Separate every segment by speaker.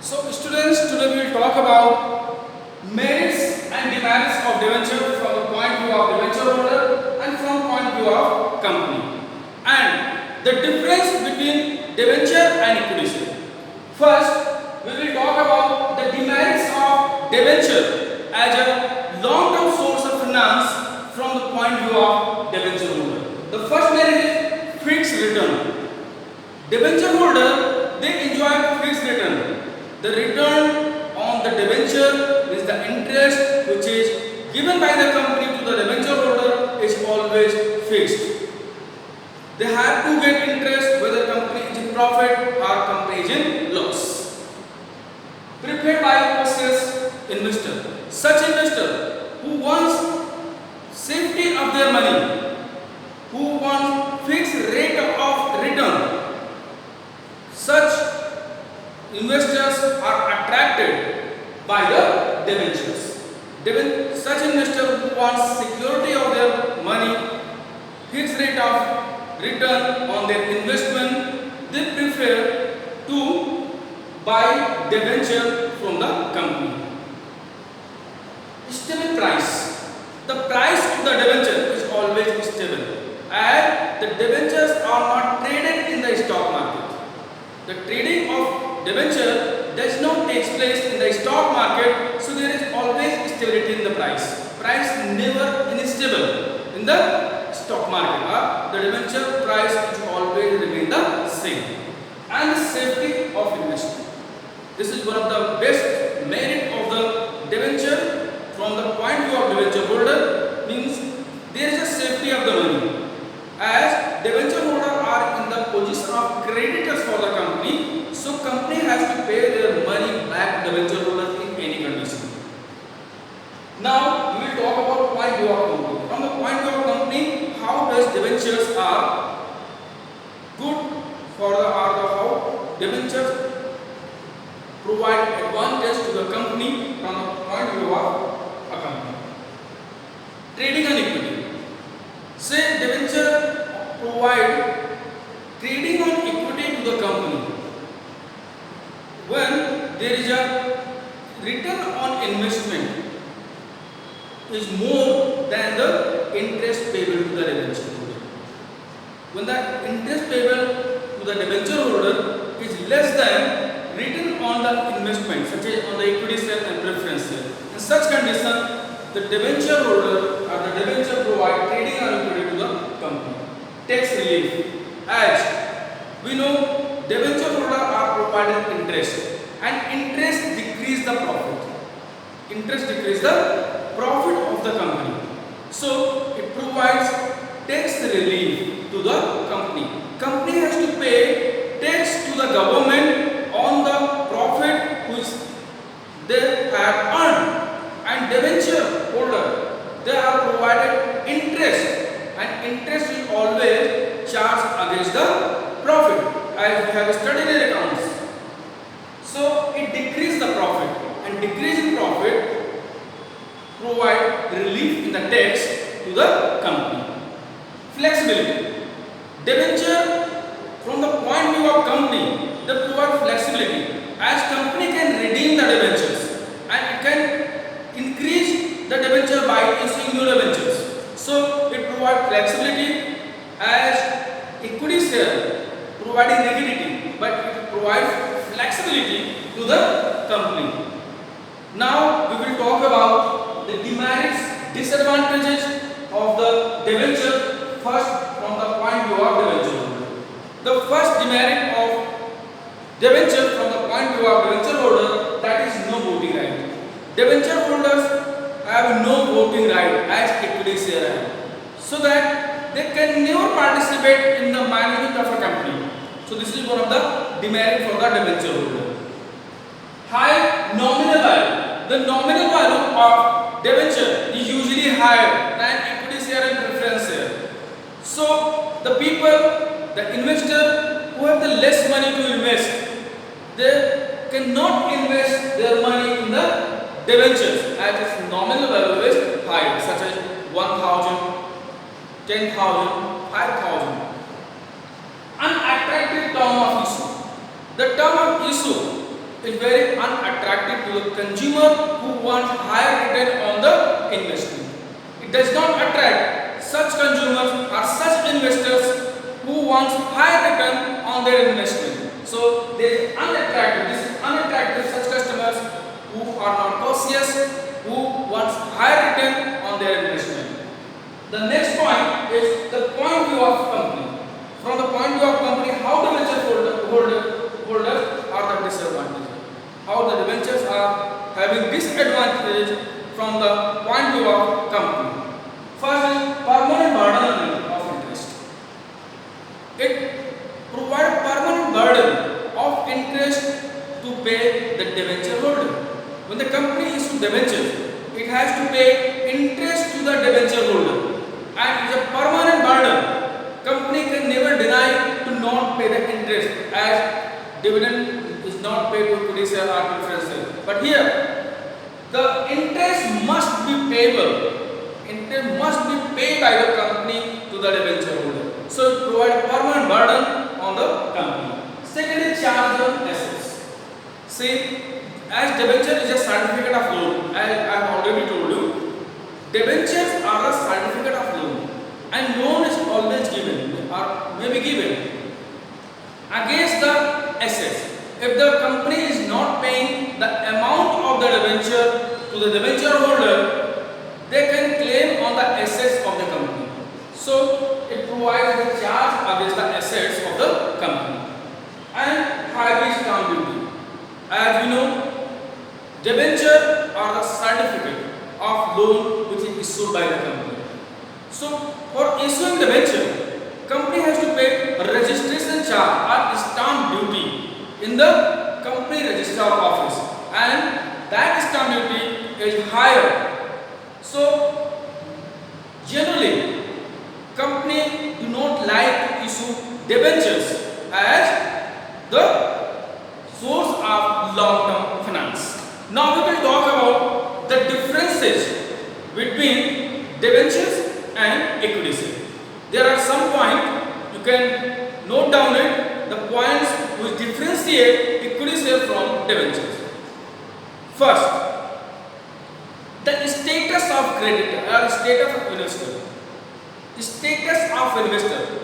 Speaker 1: So students, today we will talk about merits and demerits of debenture from the point of view of debenture holder and from point of view of company, and the difference between debenture and equity share. First, we will talk about the demerits of debenture as a long-term source of finance from the point of view of debenture holder. The first merit is fixed return. Debenture holder, they enjoy fixed return. The return on the debenture is the interest which is given by the company to the debenture holder is always fixed. They have to get interest whether company is in profit or company is in loss. Prepared by cautious investor. Such investor who wants safety of their money, who wants fixed rate of return, such investors are attracted by the debentures. Such investor who wants security of their money, fixed rate of return on their investment, they prefer to buy debenture from the company. Stable price. The price of the debenture is always stable, and the debentures are not traded in the stock market. The trading of debenture does not take place in the stock market, so there is always stability in the price. Price never unstable in the stock market. The debenture price is always remain the same. And the safety of investment. This is one of the best merit of the debenture from the point of view of debenture holder, means there is a safety of the money. As debenture holder are in the position of creditors for the company, so company has to pay their money back to debenture holder in any condition. Now we will talk about point of view of company. From the point of view of company, how does debentures are good for the how debentures provide advantage to the company from the point of view of a company. Trading and equity. Say debenture provide trading on equity to the company. When there is a return on investment is more than the interest payable to the debenture holder. When the interest payable to the debenture holder is less than return on the investment, such as on the equity share and preference share. In such condition, the debenture holder or the debenture provide trading on equity to the company. Tax relief. As we know, debenture holder are provided interest, and interest decrease the profit. Interest decrease the profit of the company. So it provides tax relief to the company. Company has to pay tax to the government on the profit which they have earned, and debenture holder, they are provided interest, and interest is always charged against the profit, as we have studied in accounts. So it decreases the profit, and decrease in profit provide relief in the tax to the company. Flexibility. Debenture from the point of view of company, they provide flexibility, as company can redeem the debentures and it can increase the debenture by issuing new debentures. So it provides flexibility, as equity share providing rigidity, but it provides flexibility to the company. Now we will talk about the demerits, disadvantages of the debenture. First, from the point of view of debenture holder. The first demerit of debenture from the point of view of debenture holder, that is no voting right. Debenture holders have no voting right as equity share have, so that they can never participate in the management of a company. So this is one of the demerit for the debenture holder. High nominal value. The nominal value of debenture is usually higher than equity share and preference share. So the people, the investor who have the less money to invest, they cannot invest their money in the debentures as its nominal value is high, such as 1,000, 10,000, 5,000. Unattractive term of issue. The term of issue is very unattractive to the consumer who wants higher return on the investment. It does not attract such consumers or such investors who wants higher return on their investment. So this is unattractive such customers who are not cautious, who wants higher return on their investment. The next point is the point of view of company. From the point of view of company, how the venture holders are the disadvantages. How the debentures are having disadvantages from the point of view of company. First is permanent burden of interest. It provides permanent burden of interest to pay the debenture holder. When the company issues debentures, it has to pay interest to the debenture holder, and it is a permanent burden. Company can never deny to not pay the interest, as dividend is not paid to producer or preference. But here, the interest must be payable. Interest must be paid by the company to the debenture holder. So it provides a permanent burden on the company. Second is charge on assets. See, as debenture is a certificate of loan, as I have already told you, debentures are a certificate of loan, and loan is always given or may be given against the assets. If the company is not paying the amount of the debenture to the debenture holder, they can claim on the assets of the company. So it provides the charge against the assets of the company. And high stamp duty. As we know, debenture are the certificate of loan which is issued by the company. So for issuing debenture, company has to pay a registration charge or stamp duty in the company registrar office, and that stamp duty is higher. So generally, company do not like to issue debentures as the source of long-term finance. Now we will talk about the differences between debentures and equity share. There are some points you can note down it, the points which differentiate equity share from debentures. First, the status of creditor or status of investor. Status of investor.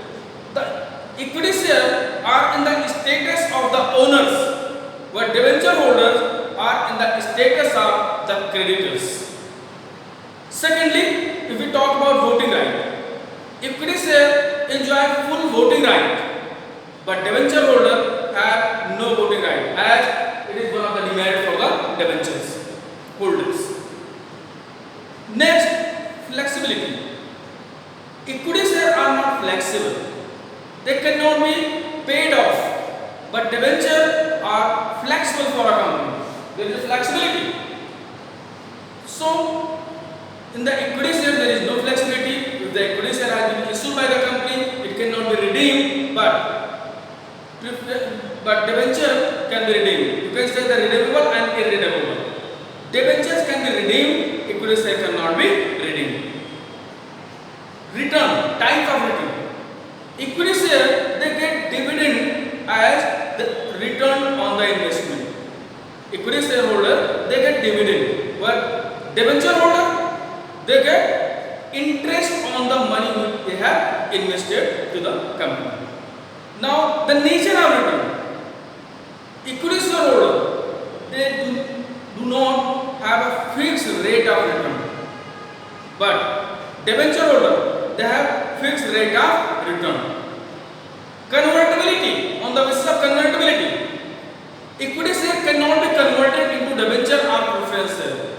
Speaker 1: The equity share are in the status of the owners, where debenture holders are in the status of the creditors. Secondly, if we talk about voting right, equity share enjoy full voting right, but debenture holder have no voting right, as it is one of the demerits for the debentures holders. Next, flexibility. Equity shares are not flexible. They cannot be paid off, but debentures are flexible for a company. There is flexibility. So, in the equity share there is no flexibility. If the equity share has been issued by the company, it cannot be redeemed, but debenture can be redeemed. You can say the redeemable and irredeemable. Debentures can be redeemed, equity share cannot be redeemed. Return, type of return. Equity share, they get dividend as the return on the investment. Equity shareholder, they get dividend. But debenture holder, they get interest on the money which they have invested to the company. Now, the nature of return. Equity shareholder, they do not have a fixed rate of return. But debenture holder, they have fixed rate of return. Convertibility, on the basis of convertibility, equity share cannot be converted into debenture or preference share,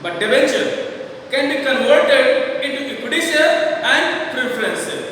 Speaker 1: but debenture can be converted into equity share and preference share.